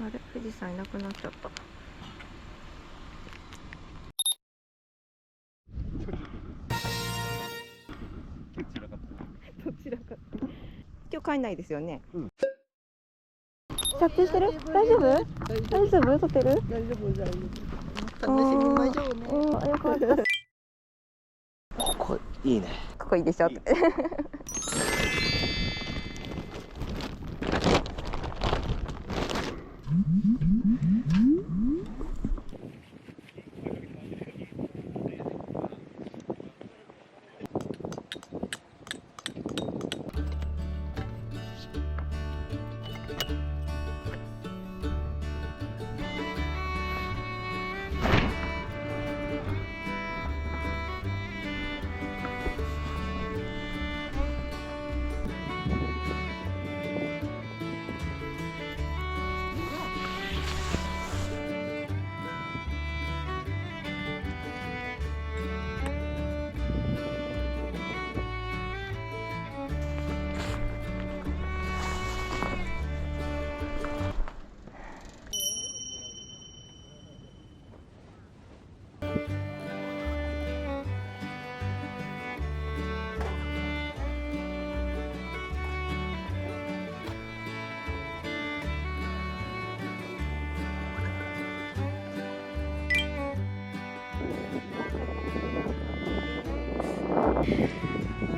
あれ、富士山いなくなっちゃった。どちらか今日帰んないですよね。撮影してる？大丈夫？大丈夫？撮ってる？大丈夫、大丈夫。楽しみましょうね。よかった。ここいいね。ここいいでしょって。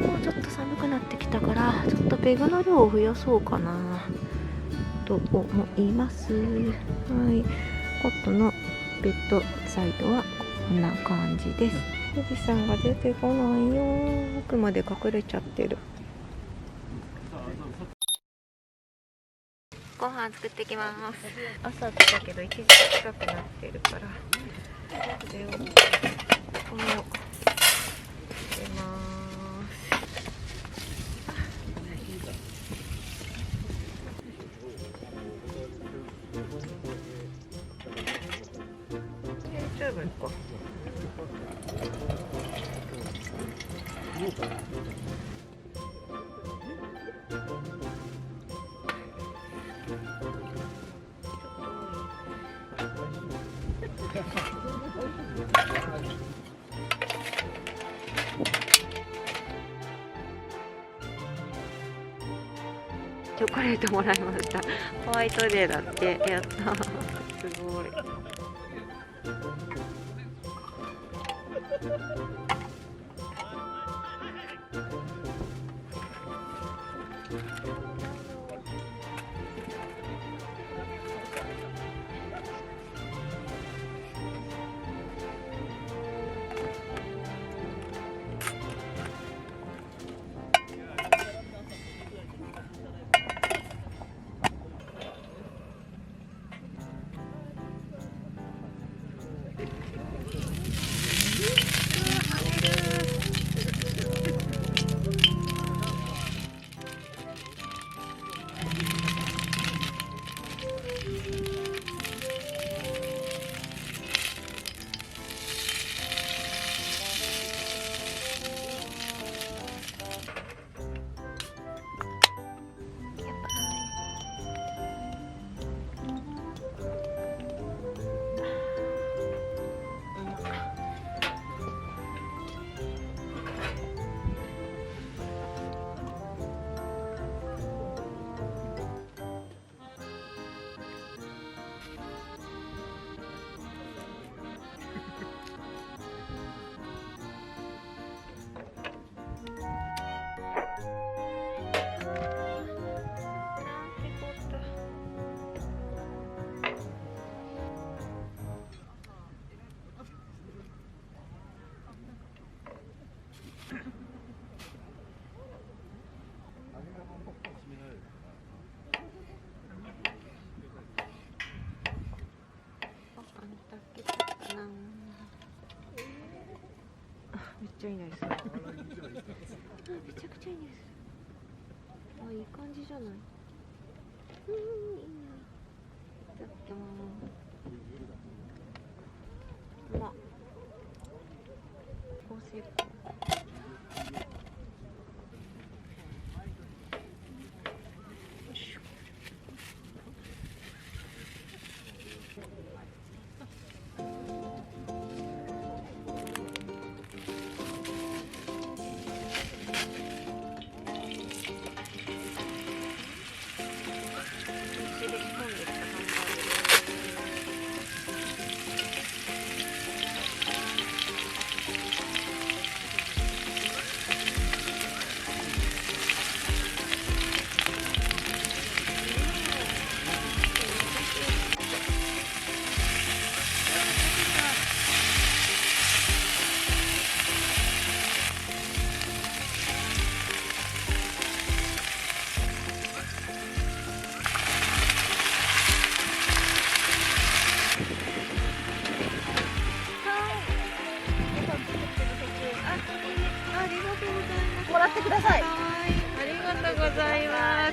もうちょっと寒くなってきたから、ちょっとペグの量を増やそうかなと思います。はい、コットのベッドサイドはこんな感じです。富士山が出てこないよ。奥まで隠れちゃってる。ご飯作ってきます。朝来たけど1時近くなってるから、これをこの入れます。大丈夫か。チョコレートもらいました。ホワイトデーだって。やったー。すごい。めっちゃいい匂いする。めちゃくちゃいい匂いする。あ、いい感じじゃない。いい匂い。いただきます。まあ、構成。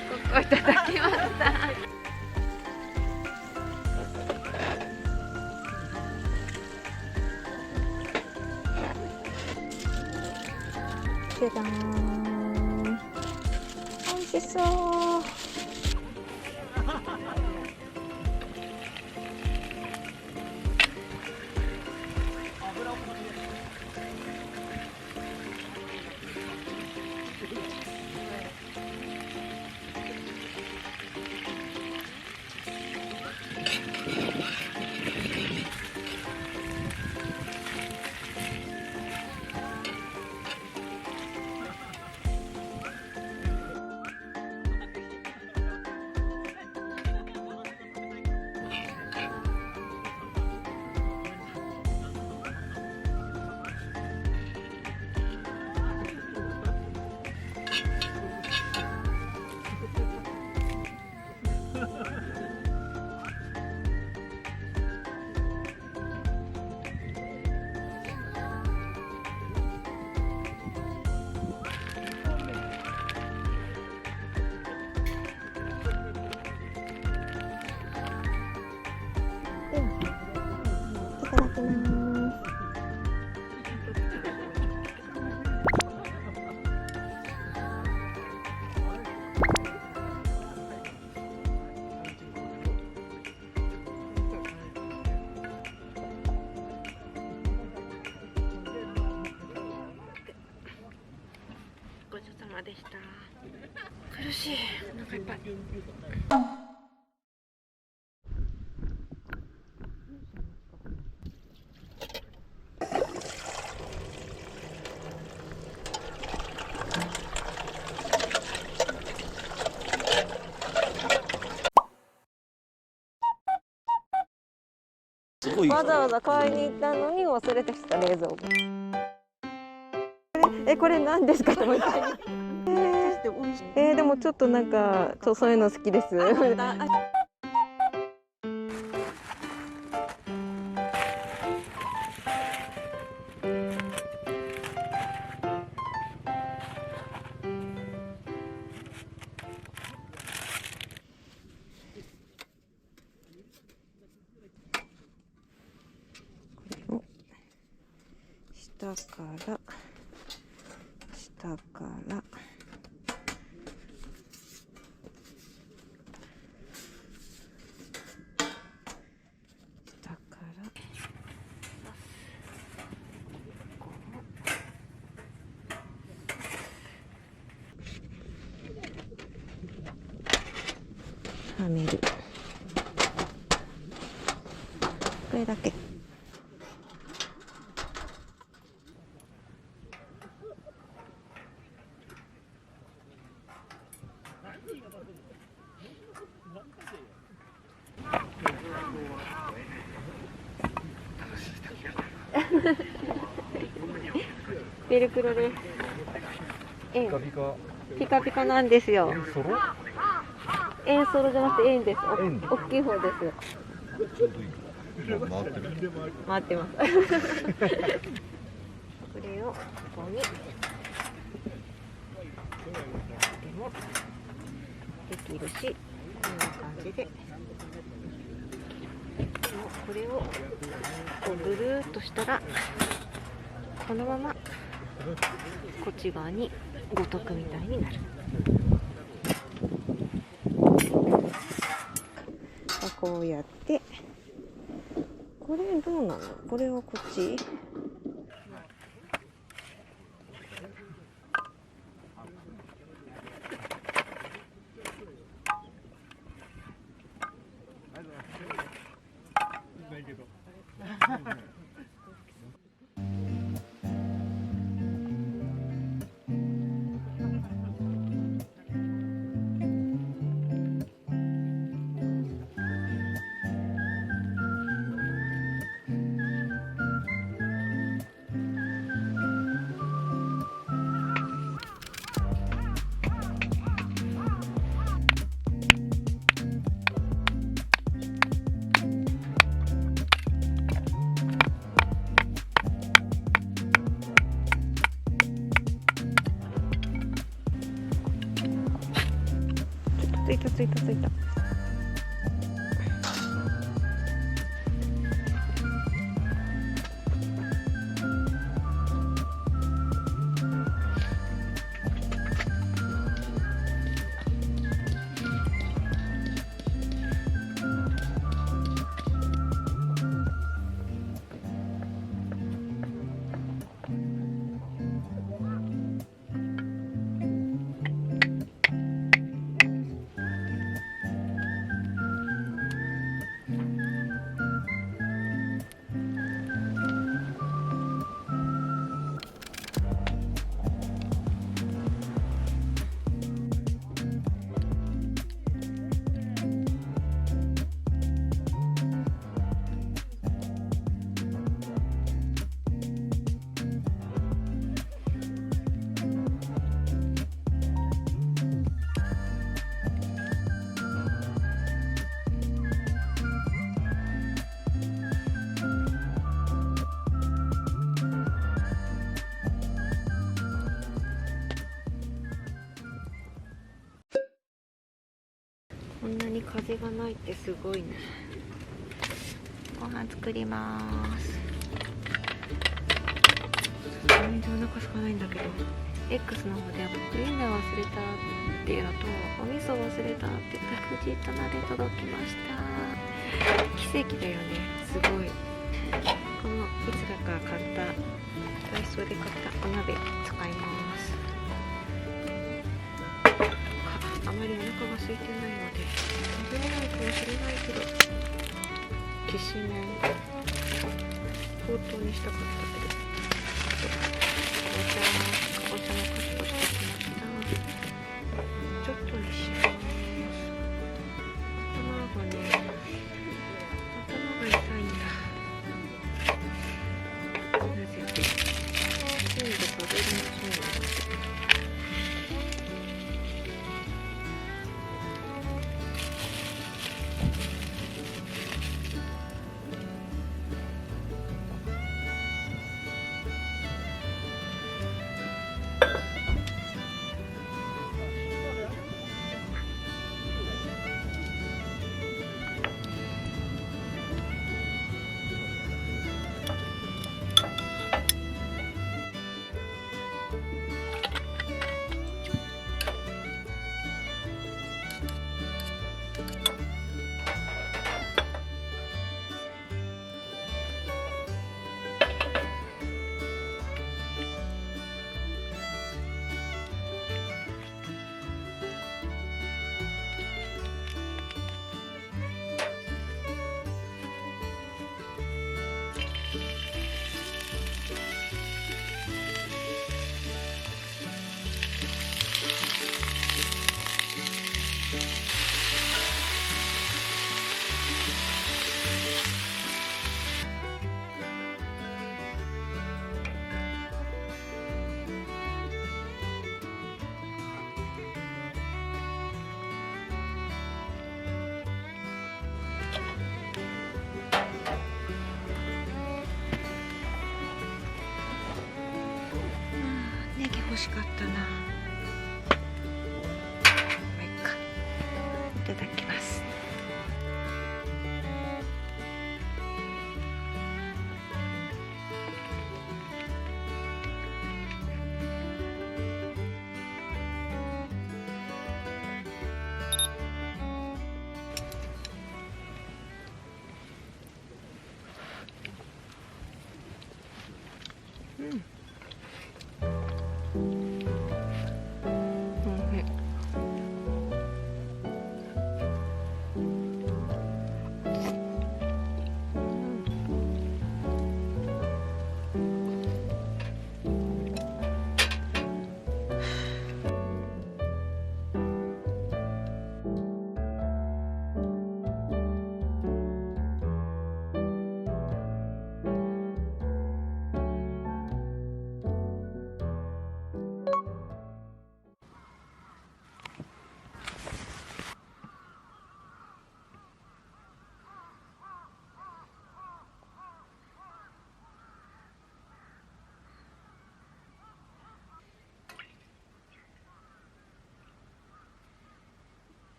ここいただきました。じゃじゃーん。美味しそう。いただきます。ごちそうさまでした。苦しい。お腹いっぱい。わざわざ買いに行ったのに忘れてきた冷蔵庫。これ何ですか？もう一回。でもちょっとなんかそういうの好きです。下からはめる。これだけ。ベルクロです。ピカピカなんですよ。円ソロじゃなくて円です。大きい方です。回ってます。これをここにもできるし、こんな感じで。これをこうぐるーっとしたらこのままこっち側に五徳みたいになる。こうやってこれどうなの？これはこっち？ついたついたついた。こんなに風がないってすごいね。ご飯作ります。全然お腹空かないんだけど、 X の方でウインナー忘れたっていうのとお味噌忘れたって無事棚で届きました。奇跡だよね。すごい。このいつだか買ったダイソーで買ったお鍋使います。あまりお腹が空いてないので食べれないかもしれないけど、きしめんほうとうにしたかったけど、お茶もカットしてきました。ちょっとにします。頭が痛いんだ。なぜか全部食べれなそうなんです。欲しかったな。まあいっか。いただきます。うん。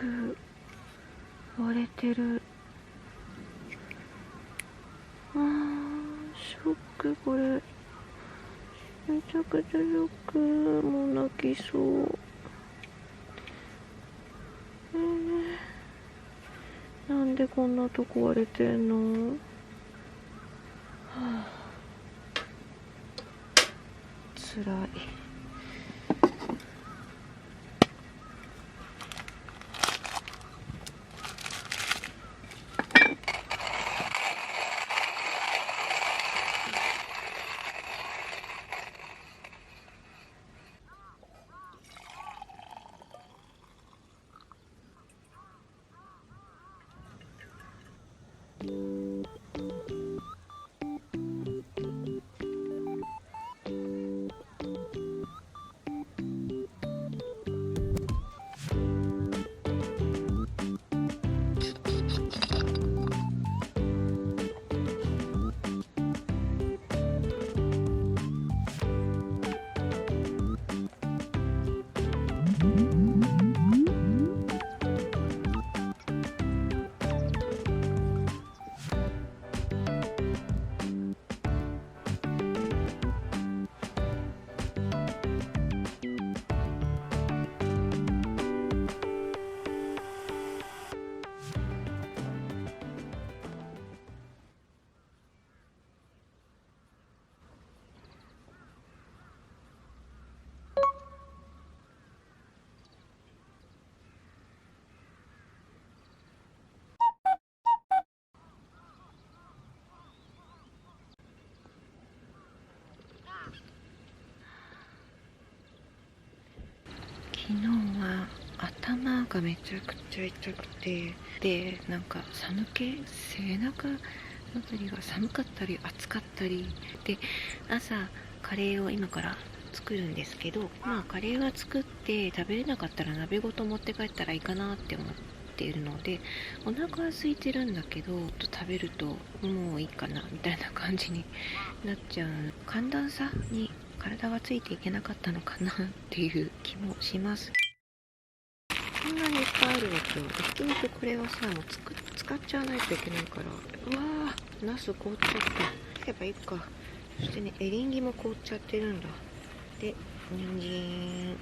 ク割れてる。ショック。これめちゃくちゃショック。もう泣きそう。なんでこんなとこ割れてんの？つらい。昨日は頭がめちゃくちゃ痛くて、でなんか寒気、背中のあたりが寒かったり暑かったりで、朝カレーを今から作るんですけど、カレーは作って食べれなかったら鍋ごと持って帰ったらいいかなって思っているので、お腹は空いてるんだけど食べるともういいかなみたいな感じになっちゃう。寒暖差に体がついていけなかったのかなっていう気もします。こんなにいっぱいあるわけよ。ひき肉これをさ、もう使っちゃわないといけないから。うわー、ナス凍っちゃった。やればいいか。そしてね、エリンギも凍っちゃってるんだ。で、人参。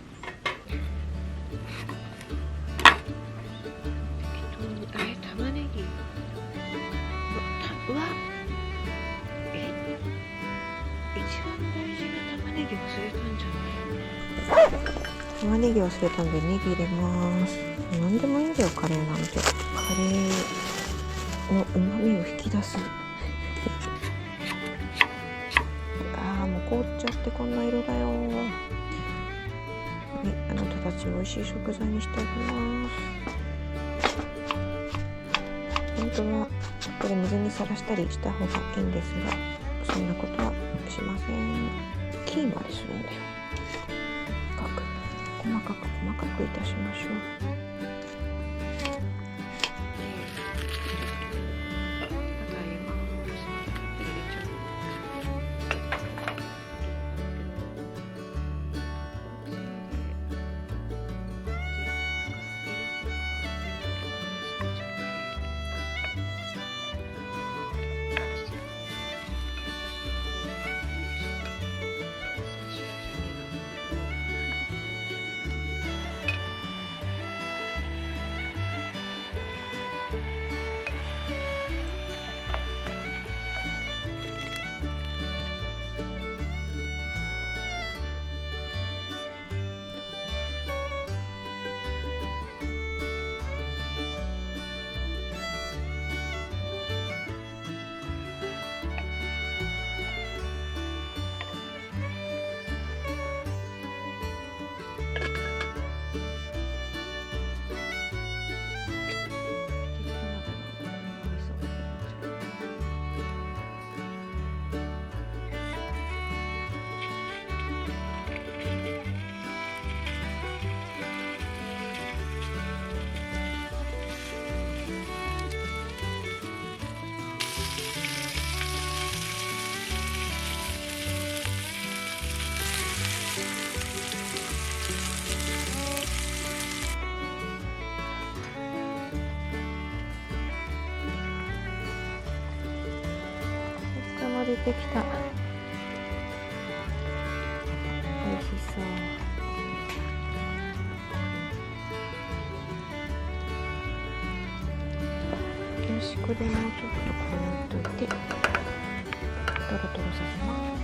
玉ねぎ。うわ一番大事な玉ねぎ忘れたんじゃない？玉ねぎ忘れたんでネギ入れます。何でもいいんだよ、カレーなんて。カレーの旨味を引き出す。もう凍っちゃってこんな色だよ。あなたたちを美味しい食材にしてあげます。本当はこれ水にさらしたりした方がいいんですが、そんなことはしません。キーマでするんだよ。細かくいたしましょう。てきた。美味しそう。よし、これもうちょっとこうやっといてトロトロさせます。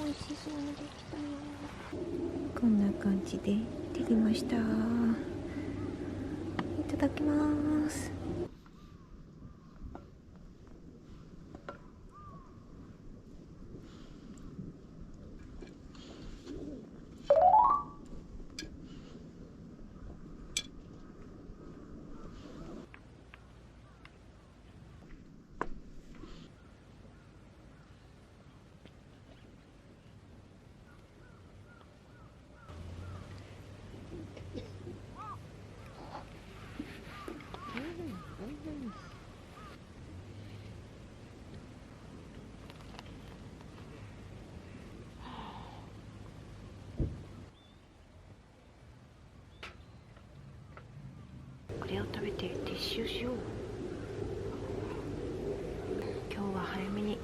美味しそうにできたよ。こんな感じでできました。いただきます。これを食べて撤収しよう。今日は早めに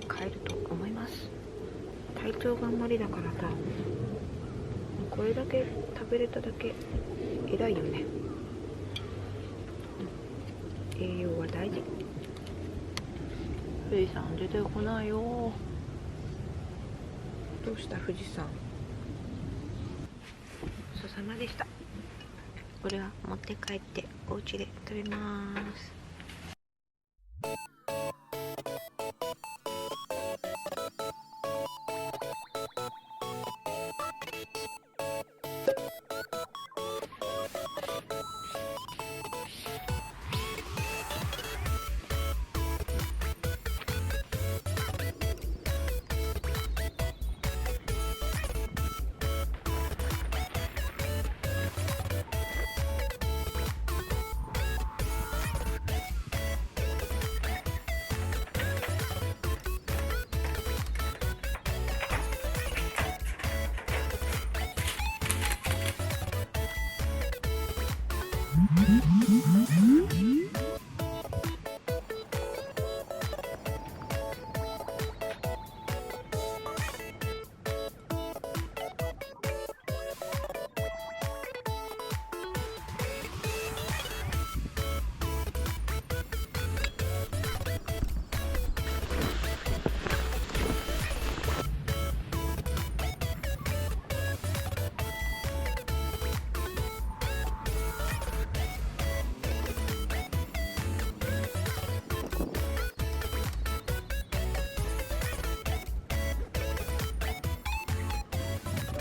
帰ると思います。体調があんまりだからさ、これだけ食べれただけ偉いよね。栄養は大事。富士山出てこないよ。どうした富士山。ごちそうさまでした。これは持って帰ってお家で食べます。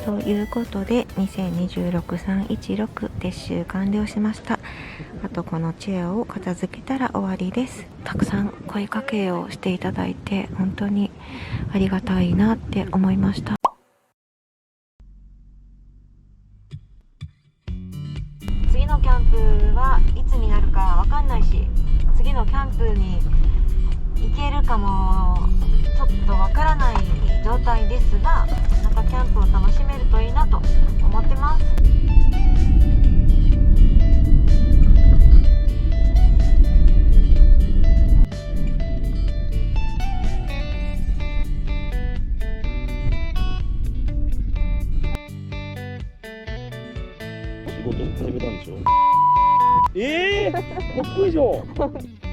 ということで2026-316撤収完了しました。あとこのチェアを片付けたら終わりです。たくさん声かけをしていただいて本当にありがたいなって思いました。次のキャンプはいつになるかわかんないし、次のキャンプに行けるかもちょっとわからない状態ですが、またキャンプを楽しめるといいなと思ってます。仕事始めたんでしょ。かっこいいじゃん。